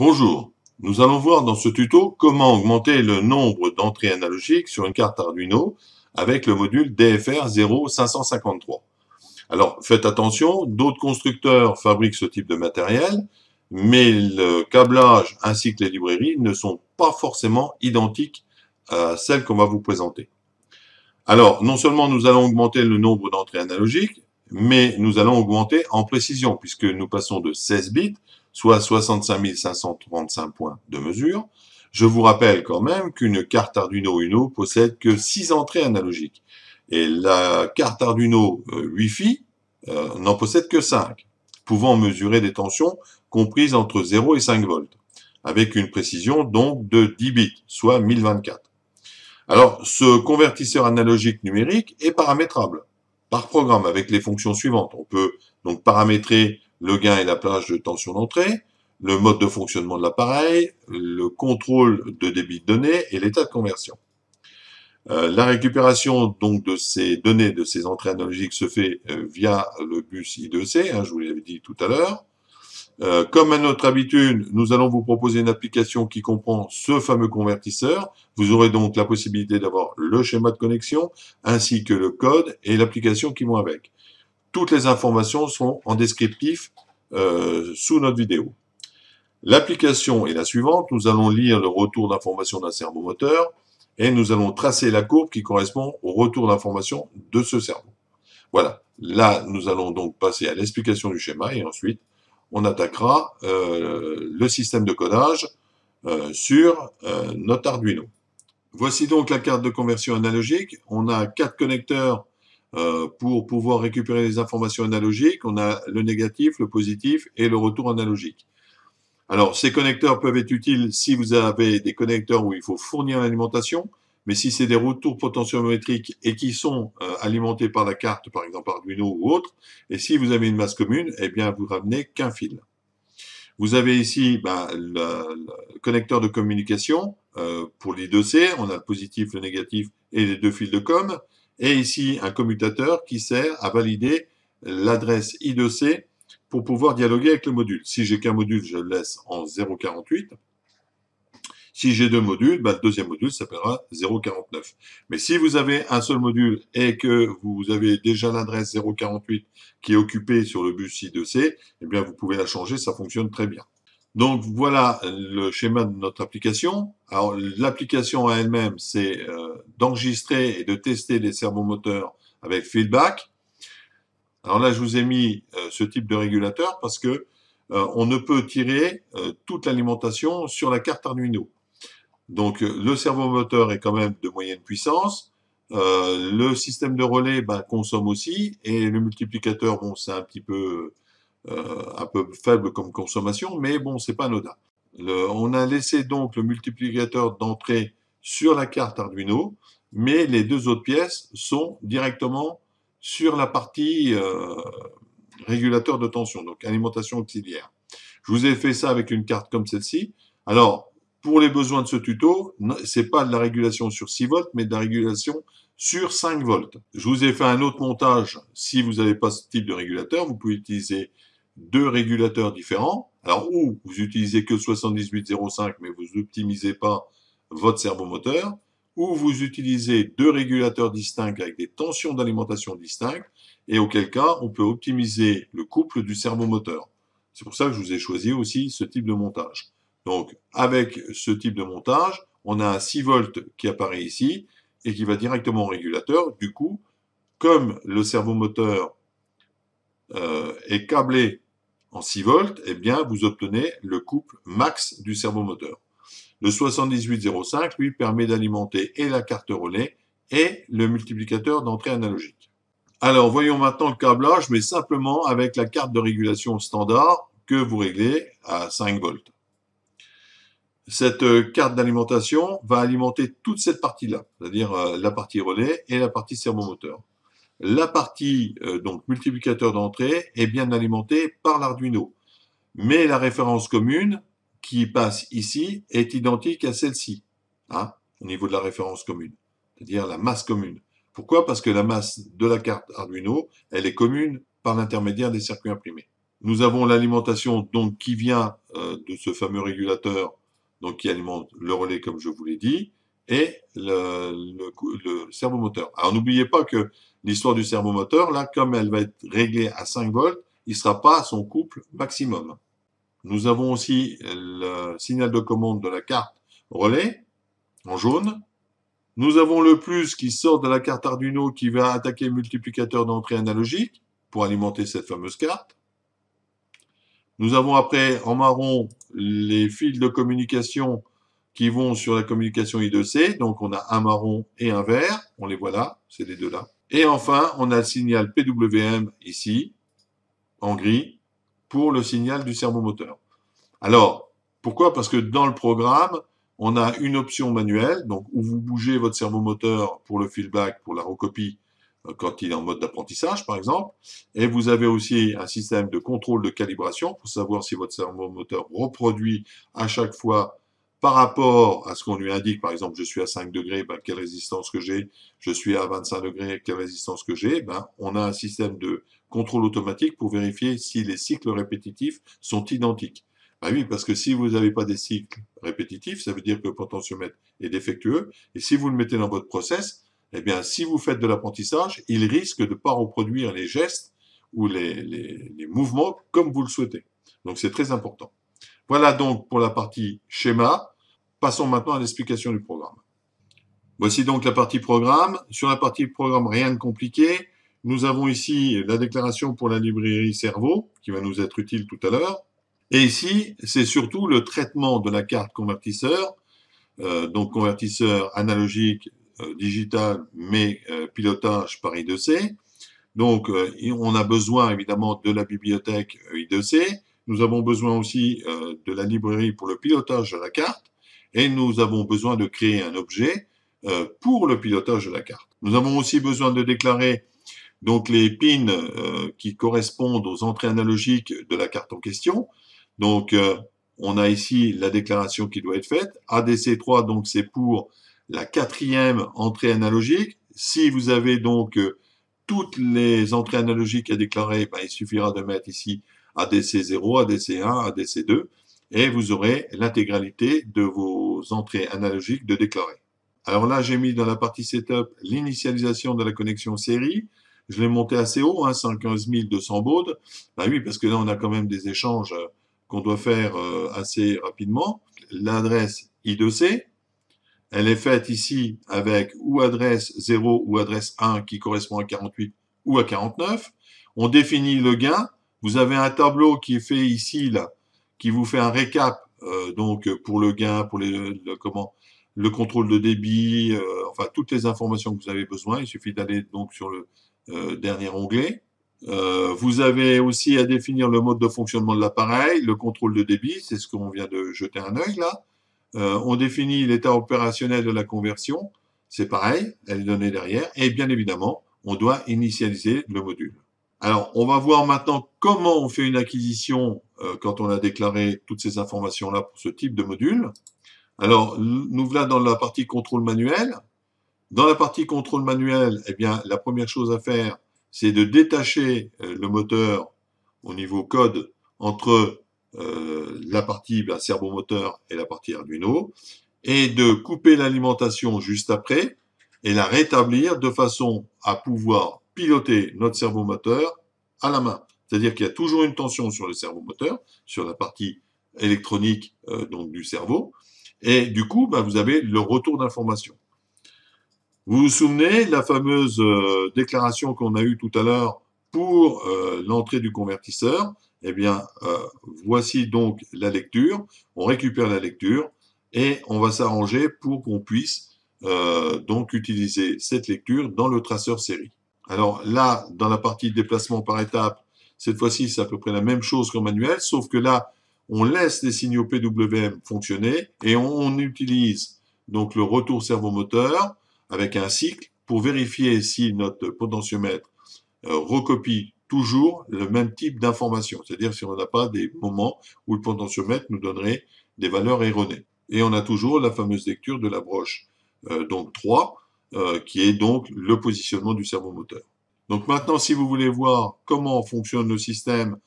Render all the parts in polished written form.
Bonjour, nous allons voir dans ce tuto comment augmenter le nombre d'entrées analogiques sur une carte Arduino avec le module DFR 0553. Alors faites attention, d'autres constructeurs fabriquent ce type de matériel, mais le câblage ainsi que les librairies ne sont pas forcément identiques à celles qu'on va vous présenter. Alors non seulement nous allons augmenter le nombre d'entrées analogiques, mais nous allons augmenter en précision puisque nous passons de 16 bits soit 65 535 points de mesure. Je vous rappelle quand même qu'une carte Arduino Uno possède que 6 entrées analogiques. Et la carte Arduino Wi-Fi n'en possède que 5, pouvant mesurer des tensions comprises entre 0 et 5 volts, avec une précision donc de 10 bits, soit 1024. Alors, ce convertisseur analogique numérique est paramétrable par programme avec les fonctions suivantes. On peut donc paramétrer le gain et la plage de tension d'entrée, le mode de fonctionnement de l'appareil, le contrôle de débit de données et l'état de conversion. La récupération donc de ces données, de ces entrées analogiques se fait via le bus I2C, je vous l'avais dit tout à l'heure. Comme à notre habitude, nous allons vous proposer une application qui comprend ce fameux convertisseur. Vous aurez donc la possibilité d'avoir le schéma de connexion, ainsi que le code et l'application qui vont avec. Toutes les informations sont en descriptif sous notre vidéo. L'application est la suivante. Nous allons lire le retour d'information d'un servomoteur et nous allons tracer la courbe qui correspond au retour d'information de ce servo. Voilà. Là, nous allons donc passer à l'explication du schéma et ensuite, on attaquera le système de codage sur notre Arduino. Voici donc la carte de conversion analogique. On a 4 connecteurs pour pouvoir récupérer les informations analogiques. On a le négatif, le positif et le retour analogique. Alors, ces connecteurs peuvent être utiles si vous avez des connecteurs où il faut fournir l'alimentation, mais si c'est des retours potentiométriques et qui sont alimentés par la carte, par exemple Arduino ou autre, et si vous avez une masse commune, eh bien, vous ramenez qu'un fil. Vous avez ici le connecteur de communication pour l'I2C, on a le positif, le négatif et les deux fils de com, et ici un commutateur qui sert à valider l'adresse I2C pour pouvoir dialoguer avec le module. Si j'ai qu'un module, je le laisse en 0,48. Si j'ai deux modules, le deuxième module s'appellera 0,49. Mais si vous avez un seul module et que vous avez déjà l'adresse 0,48 qui est occupée sur le bus I2C, eh bien vous pouvez la changer, ça fonctionne très bien. Donc voilà le schéma de notre application. Alors l'application à elle-même, c'est d'enregistrer et de tester les servomoteurs avec feedback. Alors là, je vous ai mis ce type de régulateur parce que on ne peut tirer toute l'alimentation sur la carte Arduino. Donc le servomoteur est quand même de moyenne puissance. Le système de relais consomme aussi et le multiplicateur, bon, c'est un peu faible comme consommation, mais bon, c'est pas anodin. On a laissé donc le multiplicateur d'entrée sur la carte Arduino, mais les deux autres pièces sont directement sur la partie régulateur de tension, donc alimentation auxiliaire. Je vous ai fait ça avec une carte comme celle-ci. Alors, pour les besoins de ce tuto, c'est pas de la régulation sur 6 volts, mais de la régulation sur 5 volts. Je vous ai fait un autre montage. Si vous n'avez pas ce type de régulateur, vous pouvez utiliser deux régulateurs différents. Alors, ou vous utilisez que 7805, mais vous n'optimisez pas votre servomoteur, ou vous utilisez deux régulateurs distincts avec des tensions d'alimentation distinctes, et auquel cas, on peut optimiser le couple du servomoteur. C'est pour ça que je vous ai choisi aussi ce type de montage. Donc, avec ce type de montage, on a un 6 volts qui apparaît ici et qui va directement au régulateur. Du coup, comme le servomoteur est câblé en 6 volts, eh bien, vous obtenez le couple max du servomoteur. Le 7805, lui, permet d'alimenter et la carte relais et le multiplicateur d'entrée analogique. Alors, voyons maintenant le câblage, mais simplement avec la carte de régulation standard que vous réglez à 5 volts. Cette carte d'alimentation va alimenter toute cette partie-là, c'est-à-dire la partie relais et la partie servomoteur. La partie donc multiplicateur d'entrée est bien alimentée par l'Arduino, mais la référence commune qui passe ici est identique à celle-ci, au niveau de la référence commune, c'est-à-dire la masse commune. Pourquoi? Parce que la masse de la carte Arduino, elle est commune par l'intermédiaire des circuits imprimés. Nous avons l'alimentation donc qui vient de ce fameux régulateur donc qui alimente le relais comme je vous l'ai dit et le servomoteur. Alors n'oubliez pas que l'histoire du servomoteur, là, comme elle va être réglée à 5 volts, il ne sera pas à son couple maximum. Nous avons aussi le signal de commande de la carte relais en jaune. Nous avons le plus qui sort de la carte Arduino qui va attaquer le multiplicateur d'entrée analogique pour alimenter cette fameuse carte. Nous avons après en marron les fils de communication qui vont sur la communication I2C. Donc on a un marron et un vert. On les voit là, c'est les deux là. Et enfin, on a le signal PWM ici, en gris, pour le signal du servomoteur. Alors, pourquoi? Parce que dans le programme, on a une option manuelle, donc où vous bougez votre servomoteur pour le feedback, pour la recopie, quand il est en mode d'apprentissage, par exemple. Et vous avez aussi un système de contrôle de calibration pour savoir si votre servomoteur reproduit à chaque fois par rapport à ce qu'on lui indique. Par exemple, je suis à 5 degrés, ben, quelle résistance que j'ai. Je suis à 25 degrés, quelle résistance que j'ai. Ben, on a un système de contrôle automatique pour vérifier si les cycles répétitifs sont identiques. Ah oui, parce que si vous n'avez pas des cycles répétitifs, ça veut dire que le potentiomètre est défectueux. Et si vous le mettez dans votre process, eh bien, si vous faites de l'apprentissage, il risque de ne pas reproduire les gestes ou les mouvements comme vous le souhaitez. Donc, c'est très important. Voilà donc pour la partie schéma. Passons maintenant à l'explication du programme. Voici donc la partie programme. Sur la partie programme, rien de compliqué. Nous avons ici la déclaration pour la librairie Cerveau, qui va nous être utile tout à l'heure. Et ici, c'est surtout le traitement de la carte convertisseur, donc convertisseur analogique, digital, mais pilotage par I2C. Donc, on a besoin évidemment de la bibliothèque I2C. Nous avons besoin aussi de la librairie pour le pilotage de la carte. Et nous avons besoin de créer un objet pour le pilotage de la carte. Nous avons aussi besoin de déclarer donc les pins qui correspondent aux entrées analogiques de la carte en question. Donc, on a ici la déclaration qui doit être faite. ADC3, donc c'est pour la 4e entrée analogique. Si vous avez donc toutes les entrées analogiques à déclarer, ben, il suffira de mettre ici ADC0, ADC1, ADC2, et vous aurez l'intégralité de vos entrées analogiques de déclarer. Alors là, j'ai mis dans la partie setup l'initialisation de la connexion série. Je l'ai monté assez haut, hein, 115 200 bauds. Ben oui, parce que là, on a quand même des échanges qu'on doit faire assez rapidement. L'adresse I2C, elle est faite ici avec ou adresse 0 ou adresse 1 qui correspond à 48 ou à 49. On définit le gain. Vous avez un tableau qui est fait ici, là, qui vous fait un récap donc pour le gain, pour le contrôle de débit, enfin toutes les informations que vous avez besoin. Il suffit d'aller donc sur le dernier onglet. Vous avez aussi à définir le mode de fonctionnement de l'appareil, le contrôle de débit, c'est ce qu'on vient de jeter un œil là. On définit l'état opérationnel de la conversion, c'est pareil, elle est donnée derrière, et bien évidemment, on doit initialiser le module. Alors, on va voir maintenant comment on fait une acquisition quand on a déclaré toutes ces informations-là pour ce type de module. Alors, nous voilà dans la partie contrôle manuel. Dans la partie contrôle manuel, eh bien, la première chose à faire, c'est de détacher le moteur au niveau code entre la partie servomoteur et la partie Arduino, et de couper l'alimentation juste après et la rétablir de façon à pouvoir piloter notre servomoteur à la main. C'est-à-dire qu'il y a toujours une tension sur le servomoteur, sur la partie électronique donc du cerveau, et du coup, vous avez le retour d'information. Vous vous souvenez de la fameuse déclaration qu'on a eue tout à l'heure pour l'entrée du convertisseur? Eh bien, voici donc la lecture. On récupère la lecture et on va s'arranger pour qu'on puisse donc utiliser cette lecture dans le traceur série. Alors là, dans la partie déplacement par étape, cette fois-ci, c'est à peu près la même chose qu'en manuel, sauf que là, on laisse les signaux PWM fonctionner et on utilise donc le retour servomoteur avec un cycle pour vérifier si notre potentiomètre recopie toujours le même type d'information, c'est-à-dire si on n'a pas des moments où le potentiomètre nous donnerait des valeurs erronées. Et on a toujours la fameuse lecture de la broche donc 3, qui est donc le positionnement du servomoteur. Donc maintenant, si vous voulez voir comment fonctionne le système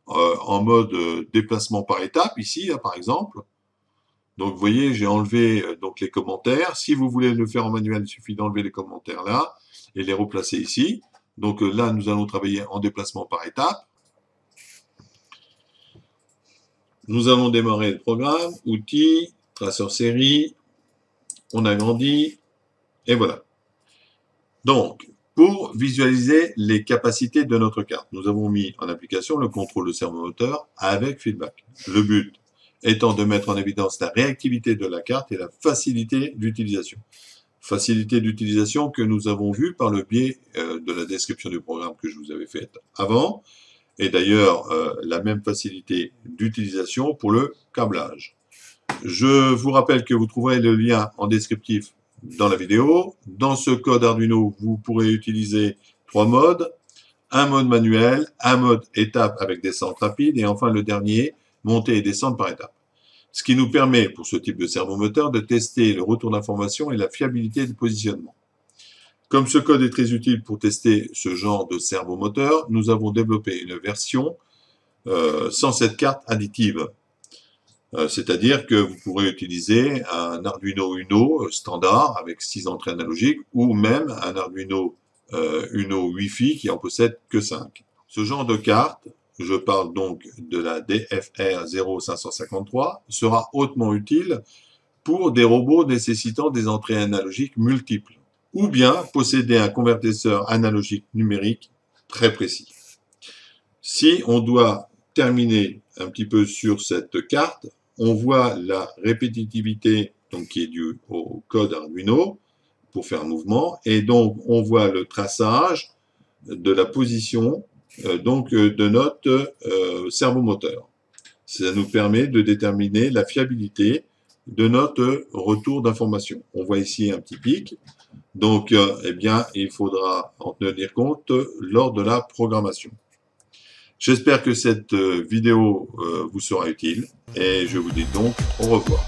en mode déplacement par étape, ici, là, par exemple. Donc, vous voyez, j'ai enlevé donc les commentaires. Si vous voulez le faire en manuel, il suffit d'enlever les commentaires là et les replacer ici. Donc là, nous allons travailler en déplacement par étape. Nous allons démarrer le programme, outils, traceur série, on agrandit, et voilà. Donc, pour visualiser les capacités de notre carte, nous avons mis en application le contrôle de servomoteur avec feedback. Le but étant de mettre en évidence la réactivité de la carte et la facilité d'utilisation. Facilité d'utilisation que nous avons vue par le biais de la description du programme que je vous avais faite avant, et d'ailleurs la même facilité d'utilisation pour le câblage. Je vous rappelle que vous trouverez le lien en descriptif dans la vidéo. Dans ce code Arduino, vous pourrez utiliser 3 modes, un mode manuel, un mode étape avec descente rapide, et enfin le dernier, montée et descente par étape. Ce qui nous permet, pour ce type de servomoteur, de tester le retour d'information et la fiabilité du positionnement. Comme ce code est très utile pour tester ce genre de servomoteur, nous avons développé une version sans cette carte additive. C'est-à-dire que vous pourrez utiliser un Arduino Uno standard avec 6 entrées analogiques ou même un Arduino Uno Wi-Fi qui en possède que 5. Ce genre de carte, je parle donc de la DFR 0553, sera hautement utile pour des robots nécessitant des entrées analogiques multiples, ou bien posséder un convertisseur analogique numérique très précis. Si on doit terminer un petit peu sur cette carte, on voit la répétitivité donc, qui est due au code Arduino pour faire un mouvement, et donc on voit le traçage de la position donc de notre servomoteur. Ça nous permet de déterminer la fiabilité de notre retour d'information. On voit ici un petit pic, donc eh bien, il faudra en tenir compte lors de la programmation. J'espère que cette vidéo vous sera utile et je vous dis donc au revoir.